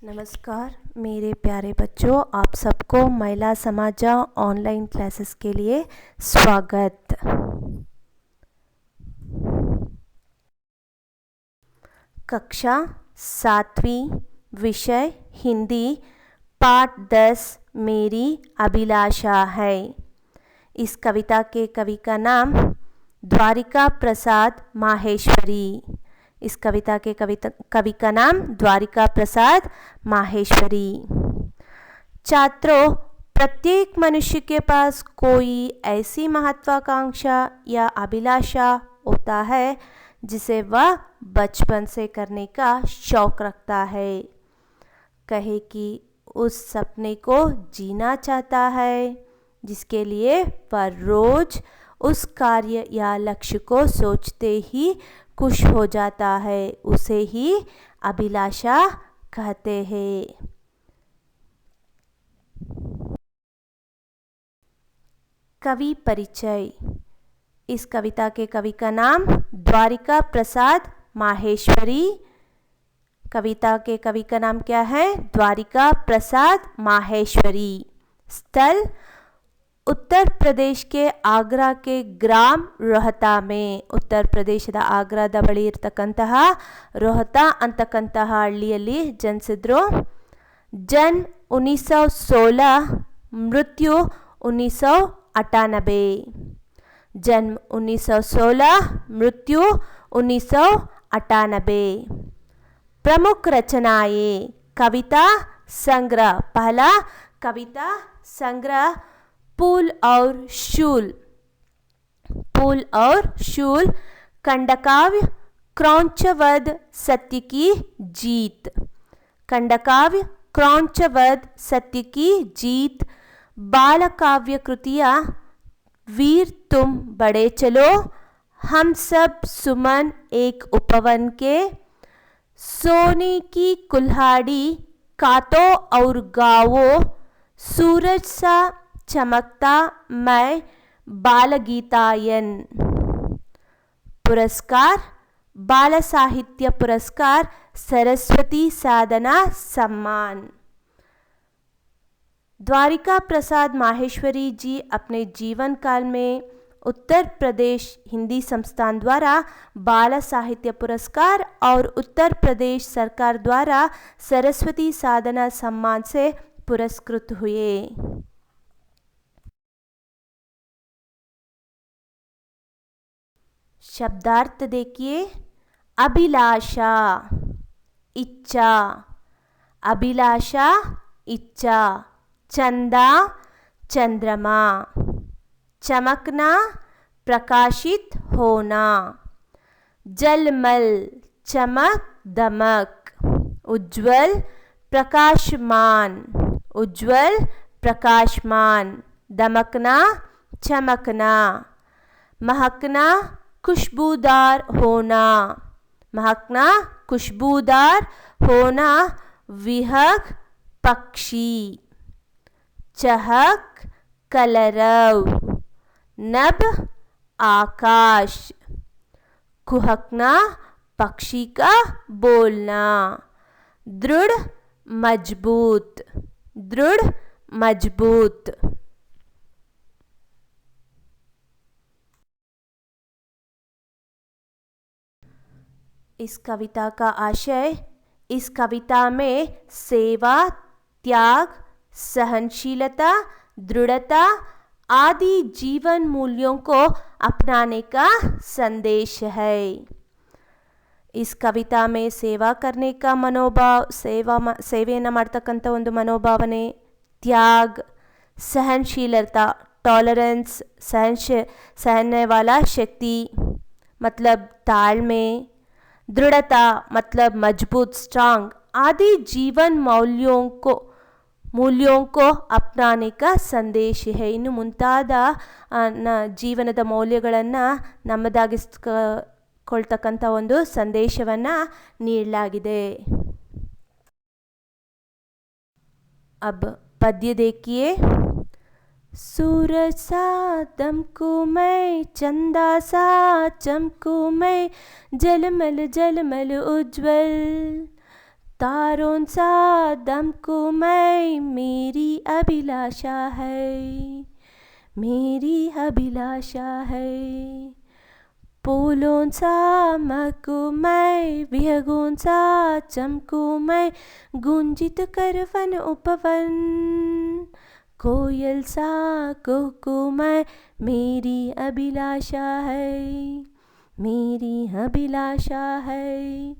नमस्कार मेरे प्यारे बच्चों, आप सबको महिला समाजा ऑनलाइन क्लासेस के लिए स्वागत। कक्षा 7वीं, विषय हिंदी, पाठ 10 मेरी अभिलाषा है। इस कविता के कवि का नाम द्वारिका प्रसाद माहेश्वरी। इस कविता के कवि का नाम द्वारिका प्रसाद माहेश्वरी। छात्रों, प्रत्येक मनुष्य के पास कोई ऐसी महत्वाकांक्षा या अभिलाषा होता है जिसे वह बचपन से करने का शौक रखता है। कहे कि उस सपने को जीना चाहता है जिसके लिए वह रोज उस कार्य या लक्ष्य को सोचते ही खुश हो जाता है, उसे ही अभिलाषा कहते हैं। कवि परिचय। इस कविता के कवि का नाम द्वारिका प्रसाद माहेश्वरी। कविता के कवि का नाम क्या है? द्वारिका प्रसाद माहेश्वरी। स्थल उत्तर प्रदेश के आगरा के ग्राम रोहता में। उत्ತರ ಪ್ರದೇಶದ ಆಗ್ರಾದ ಬಳಿ ಇರತಕ್ಕಂತಹ ರೋಹತಾ ಅಂತಕ್ಕಂತಹ ಹಳ್ಳಿಯಲ್ಲಿ ಜನಿಸಿದ್ರು। ಜನ್ಮ 1916, ಮೃತ್ಯು 1998। जन्म 1916, मृत्यु 1998। प्रमुख रचनाएं। कविता संग्रह। पहला कविता संग्रह फूल और शूल। फूल और शूल। खंडकाव्य क्रौंचवध सत्य की जीत। खंडकाव्य क्रौंचवध सत्य की जीत। बाल काव्य कृतियाँ वीर तुम बड़े चलो, हम सब सुमन एक उपवन के, सोने की कुल्हाड़ी, कातो और गावो, सूरज सा चमकता मैं बाल गीतायन। पुरस्कार बाल साहित्य पुरस्कार, सरस्वती साधना सम्मान। द्वारिका प्रसाद माहेश्वरी जी अपने जीवन काल में उत्तर प्रदेश हिंदी संस्थान द्वारा बाल साहित्य पुरस्कार और उत्तर प्रदेश सरकार द्वारा सरस्वती साधना सम्मान से पुरस्कृत हुए। शब्दार्थ देखिए। अभिलाषा इच्छा। अभिलाषा इच्छा। चंदा चंद्रमा। चमकना प्रकाशित होना। जलमल चमक दमक। उज्ज्वल प्रकाशमान। उज्ज्वल प्रकाशमान। दमकना चमकना। महकना खुशबूदार होना। महकना खुशबूदार होना। विहग पक्षी। चहक कलरव। नभ आकाश। कुहकना पक्षी का बोलना। दृढ़ मजबूत। दृढ़ मजबूत। इस कविता का आशय। इस कविता में सेवा, त्याग, सहनशीलता, दृढ़ता आदि जीवन मूल्यों को अपनाने का संदेश है। इस कविता में सेवा करने का मनोभाव, ಸೇವೆಯನ್ನು ಮಾಡ್ತಕ್ಕಂಥ ಒಂದು ಮನೋಭಾವನೆ, त्याग, सहनशीलता, टॉलरेंस, सहने वाला शक्ति मतलब तालमें, दृढ़ता मतलब मजबूत स्ट्रांग आदि जीवन मूल्यों को अपनाने का संदेश है। ಇನ್ನು ಮುಂತಾದ ಜೀವನದ ಮೌಲ್ಯಗಳನ್ನು ನಮ್ಮದಾಗಿಸ್ಕೊಳ್ತಕ್ಕಂಥ ಒಂದು ಸಂದೇಶವನ್ನು ನೀಡಲಾಗಿದೆ। अब पद्य देखिए। सूरज सा दमकूं मैं, चंदा सा चमकूं मैं, जलमल जलमल उज्ज्वल, तारों सा दमको मैं मेरी अभिलाषा है, मेरी अभिलाषा है। फूलों सा महकूं मैं, विहगों सा चमकूं मैं, गुंजित कर वन उपवन। कोयल सा कुहकूं मैं, मेरी अभिलाषा है, मेरी अभिलाषा है।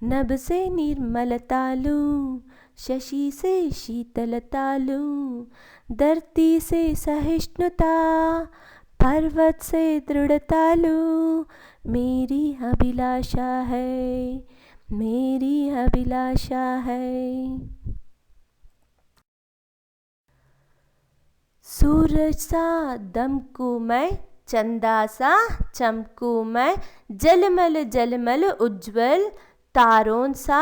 नभ से निर्मलता लूं, शशि से शीतलता लूं, धरती से सहिष्णुता, पर्वत से दृढ़ता लूं। मेरी अभिलाषा है, मेरी अभिलाषा है। सूरज सा दमकूं मैं, चंदा सा चमकूं मैं, जलमल जलमल उज्ज्वल, तारों सा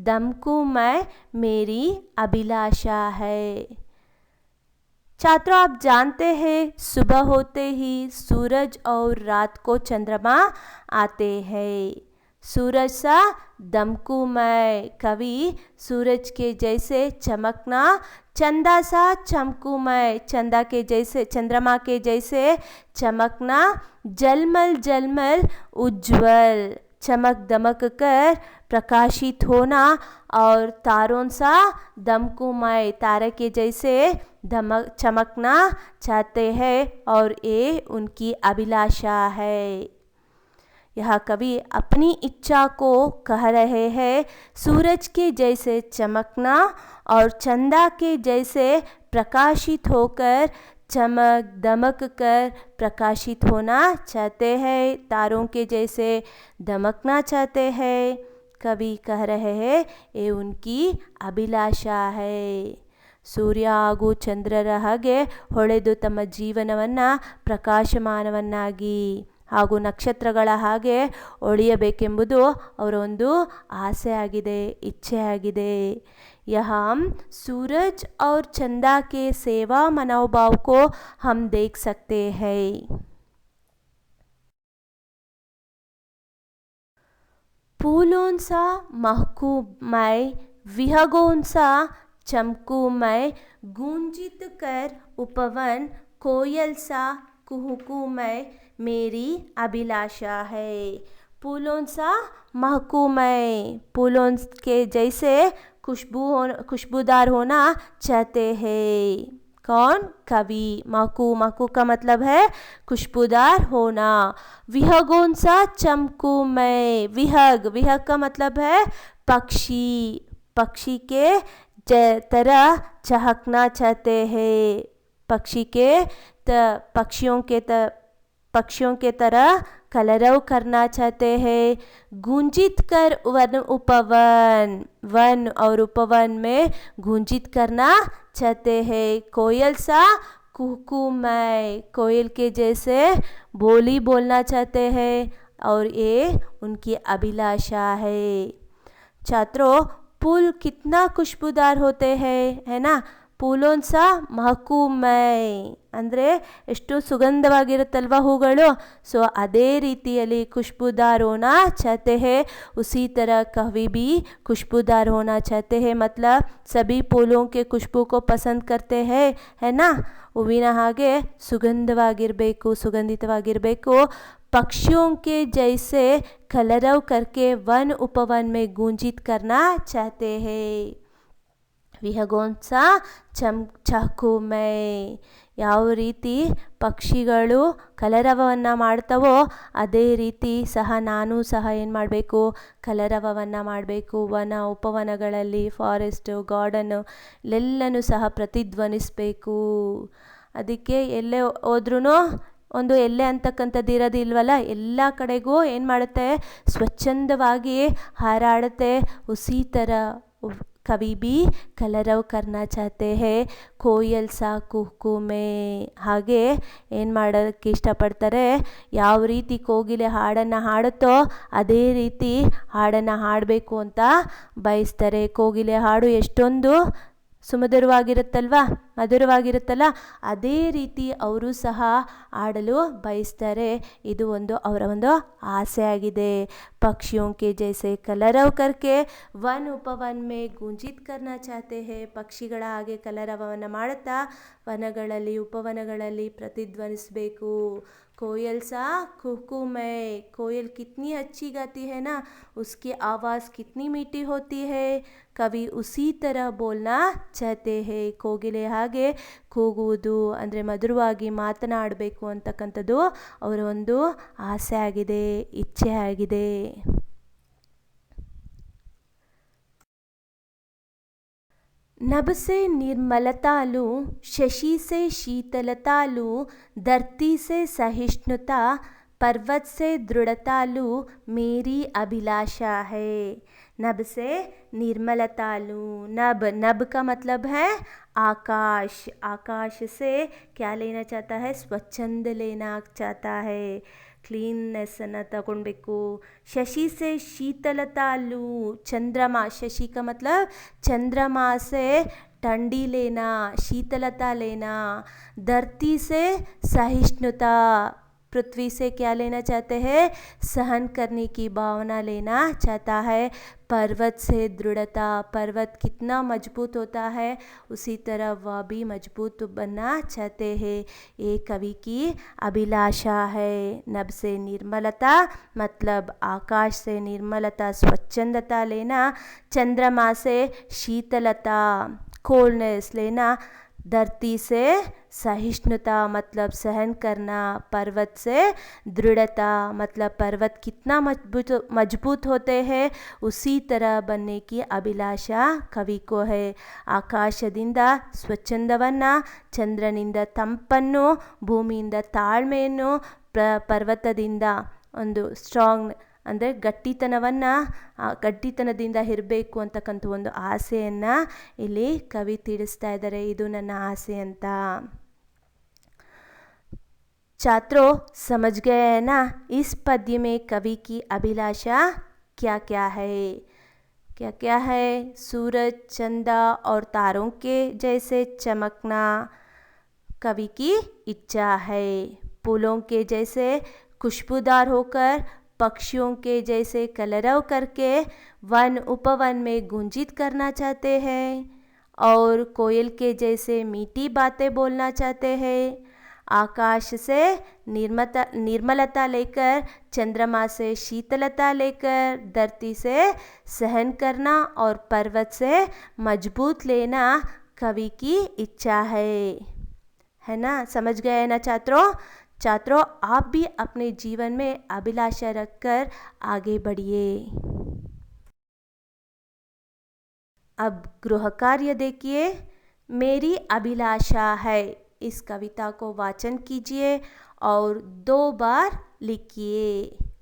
दमकूं मैं, मेरी अभिलाषा है। छात्रों, आप जानते हैं सुबह होते ही सूरज और रात को चंद्रमा आते हैं। सूरज सा दमकूं मैं, कवि सूरज के जैसे चमकना, चंदा सा चमकूं मैं, चंदा के जैसे, चंद्रमा के जैसे चमकना, जलमल जलमल उज्ज्वल, चमक दमक कर प्रकाशित होना, और तारों सा दमकूं मैं, तारे के जैसे दमक चमकना चाहते हैं, और ये उनकी अभिलाषा है। यह कवि अपनी इच्छा को कह रहे हैं। सूरज के जैसे चमकना और चंदा के जैसे प्रकाशित होकर, चमक दमक कर प्रकाशित होना चाहते हैं, तारों के जैसे दमकना चाहते हैं। कवि कह रहे हैं ये उनकी अभिलाಷಾ है। ಸೂರ್ಯ ಹಾಗೂ ಚಂದ್ರರ ಹಾಗೆ ಹೊಳೆದು ತಮ್ಮ ಜೀವನವನ್ನು ಪ್ರಕಾಶಮಾನವನ್ನಾಗಿ ಹಾಗೂ ನಕ್ಷತ್ರಗಳ ಹಾಗೆ ಹೊಳೆಯಬೇಕೆಂಬುದು ಅವರ ಒಂದು ಆಸೆ ಆಗಿದೆ, ಇಚ್ಛೆ ಆಗಿದೆ। यहाँ सूरज और चंदा के सेवा मनोभाव को हम देख सकते हैं। फूलों सा महकूं मैं, विहगों सा चमकूं मैं, गूंजित कर उपवन, कोयल सा कुहकूं मैं, मेरी अभिलाषा है। फूलों सा महकूं मैं, फूलों के जैसे खुशबूदार होना चाहते हैं। कौन? कवि। महकू, महकू का मतलब है खुशबूदार होना। विहगों सा चमकूं मैं, विहग, विहग का मतलब है पक्षी, पक्षी के तरह चहकना चाहते हैं, पक्षी के पक्षियों के तरह कलरव करना चाहते हैं। गूंजित कर वन उपवन, वन और उपवन में गूंजित करना चाहते हैं। कोयल सा कुहकूं मैं, कोयल के जैसे बोली बोलना चाहते हैं, और ये उनकी अभिलाषा है। छात्रों, फूल कितना खुशबूदार होते हैं, है ना। फूलों सा महकूं मैं ಅಂದರೆ ಎಷ್ಟು ಸುಗಂಧವಾಗಿರುತ್ತಲ್ವ ಹೂಗಳು। ಸೊ ಅದೇ ರೀತಿಯಲ್ಲಿ खुशबूदार होना चाहते हैं, उसी तरह कवि भी खुशबूदार होना चाहते हैं। मतलब सभी फूलों के खुशबू को पसंद करते हैं, है ना। ಹೂವಿನ ಹಾಗೆ ಸುಗಂಧವಾಗಿರಬೇಕು, ಸುಗಂಧಿತವಾಗಿರಬೇಕು। पक्षियों के जैसे कलरव करके वन उपवन में गूंजित करना चाहते हैं। ವಿಹಗೋಂ ಸಾ ಚಹಕು ಮೈ, ಯಾವ ರೀತಿ ಪಕ್ಷಿಗಳು ಕಲರವವನ್ನು ಮಾಡ್ತವೋ ಅದೇ ರೀತಿ ಸಹ ನಾನು ಸಹ ಏನು ಮಾಡಬೇಕು, ಕಲರವವನ್ನು ಮಾಡಬೇಕು। ವನ ಉಪವನಗಳಲ್ಲಿ, ಫಾರೆಸ್ಟು, ಗಾರ್ಡನ್ನು ಇಲ್ಲೆಲ್ಲನೂ ಸಹ ಪ್ರತಿಧ್ವನಿಸಬೇಕು। ಅದಕ್ಕೆ ಎಲ್ಲೇ ಹೋದ್ರೂ ಒಂದು ಎಲ್ಲೆ ಅಂತಕ್ಕಂಥದ್ದು ಇರೋದಿಲ್ವಲ್ಲ, ಎಲ್ಲ ಕಡೆಗೂ ಏನು ಮಾಡುತ್ತೆ, ಸ್ವಚ್ಛಂದವಾಗಿ ಹಾರಾಡುತ್ತೆ। ಉಸಿ ಥರ कवि भी कलरव करना चाहते हैं। कोयल सा कुहकू में, ಹಾಗೆ ಏನು ಮಾಡೋಕ್ಕೆ ಇಷ್ಟಪಡ್ತಾರೆ, ಯಾವ ರೀತಿ ಕೋಗಿಲೆ ಹಾಡನ್ನು ಹಾಡುತ್ತೋ ಅದೇ ರೀತಿ ಹಾಡನ್ನು ಹಾಡಬೇಕು ಅಂತ ಬಯಸ್ತಾರೆ। ಕೋಗಿಲೆ ಹಾಡು ಎಷ್ಟೊಂದು ಸುಮಧುರವಾಗಿರುತ್ತಲ್ವ, ಮಧುರವಾಗಿರುತ್ತಲ್ಲ, ಅದೇ ರೀತಿ ಅವರು ಸಹ ಆಡಲು ಬಯಸ್ತಾರೆ. ಇದು ಅವರ ಒಂದು ಆಸೆ ಆಗಿದೆ. पक्षियों के जैसे कलरव करके वन उपवन में गुंजित करना चाहते हैं. ಪಕ್ಷಿಗಳ ಹಾಗೆ ಕಲರವವನ್ನು ಮಾಡುತ್ತಾ ವನಗಳಲ್ಲಿ ಉಪವನಗಳಲ್ಲಿ ಪ್ರತಿಧ್ವನಿಸಬೇಕು. कोयल सा कुहकू मैं, कोयल कितनी अच्छी गाती है ना, उसकी आवाज़ कितनी मीठी होती है. कवि उसी तरह बोलना चाहते हैं. ಕೋಗಿಲೆ ಹಾಗೆ ಕೂಗುವುದು ಅಂದರೆ ಮಧುರವಾಗಿ ಮಾತನಾಡಬೇಕು ಅಂತಕ್ಕಂಥದ್ದು ಅವರ ಒಂದು ಆಸೆ ಆಗಿದೆ, ಇಚ್ಛೆ ಆಗಿದೆ. नभ से निर्मलता लूँ, शशि से शीतलता लूँ, धरती से सहिष्णुता, पर्वत से दृढ़ता लूँ, मेरी अभिलाषा है. नभ से निर्मलता लूँ. नभ का मतलब है आकाश. आकाश से क्या लेना चाहता है? स्वच्छंद लेना चाहता है, ಕ್ಲೀನ್ನೆಸ್ಸನ್ನು ತಗೊಳ್ಬೇಕು. ಶಶಿ ಸೆ ಶೀತಲತಾ ಲೂ, ಚಂದ್रमा. शशि का मतलब चंद्रमा से ठंडी लेना, शीतलता लेना. धरती से सहिष्णुता, पृथ्वी से क्या लेना चाहते हैं? सहन करने की भावना लेना चाहता है. पर्वत से दृढ़ता, पर्वत कितना मजबूत होता है उसी तरह वह भी मजबूत बनना चाहते हैं. ये कवि की अभिलाषा है. नभ से निर्मलता मतलब आकाश से निर्मलता, स्वच्छंदता लेना. चंद्रमा से शीतलता, कोल्डनेस लेना. धरती से सहिष्णुता मतलब सहन करना. पर्वत से दृढ़ता मतलब पर्वत कितना मजबूत होते हैं उसी तरह बनने की अभिलाषा कवि को है. ಆಕಾಶದಿಂದ ಸ್ವಚ್ಛಂದವನ್ನು, ಚಂದ್ರನಿಂದ ತಂಪನ್ನು, ಭೂಮಿಯಿಂದ ತಾಳ್ಮೆಯನ್ನು, ಪರ್ವತದಿಂದ ಒಂದು ಸ್ಟ್ರಾಂಗ್ ಅಂದರೆ ಗಟ್ಟಿತನದಿಂದ ಇರಬೇಕು ಅಂತಕ್ಕಂಥ ಒಂದು ಆಸೆಯನ್ನು ಇಲ್ಲಿ ಕವಿ ತಿಳಿಸ್ತಾ ಇದ್ದಾರೆ. ಇದು ನನ್ನ ಆಸೆ ಅಂತ. छात्रों समझ गए हैं ना इस पद्य में कवि की अभिलाषा क्या क्या है? क्या क्या है? सूरज, चंदा और तारों के जैसे चमकना कवि की इच्छा है. फूलों के जैसे खुशबूदार होकर, पक्षियों के जैसे कलरव करके वन उपवन में गुंजित करना चाहते हैं. और कोयल के जैसे मीठी बातें बोलना चाहते हैं. आकाश से निर्मलता लेकर, चंद्रमा से शीतलता लेकर, धरती से सहन करना और पर्वत से मजबूत लेना कवि की इच्छा है ना. समझ गए ना छात्रों आप भी अपने जीवन में अभिलाषा रखकर आगे बढ़िए. अब गृह कार्य देखिए. मेरी अभिलाषा है, इस कविता को वाचन कीजिए और 2 बार लिखिए.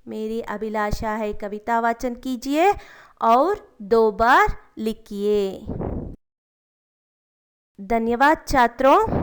मेरी अभिलाषा है कविता वाचन कीजिए और 2 बार लिखिए. धन्यवाद छात्रों.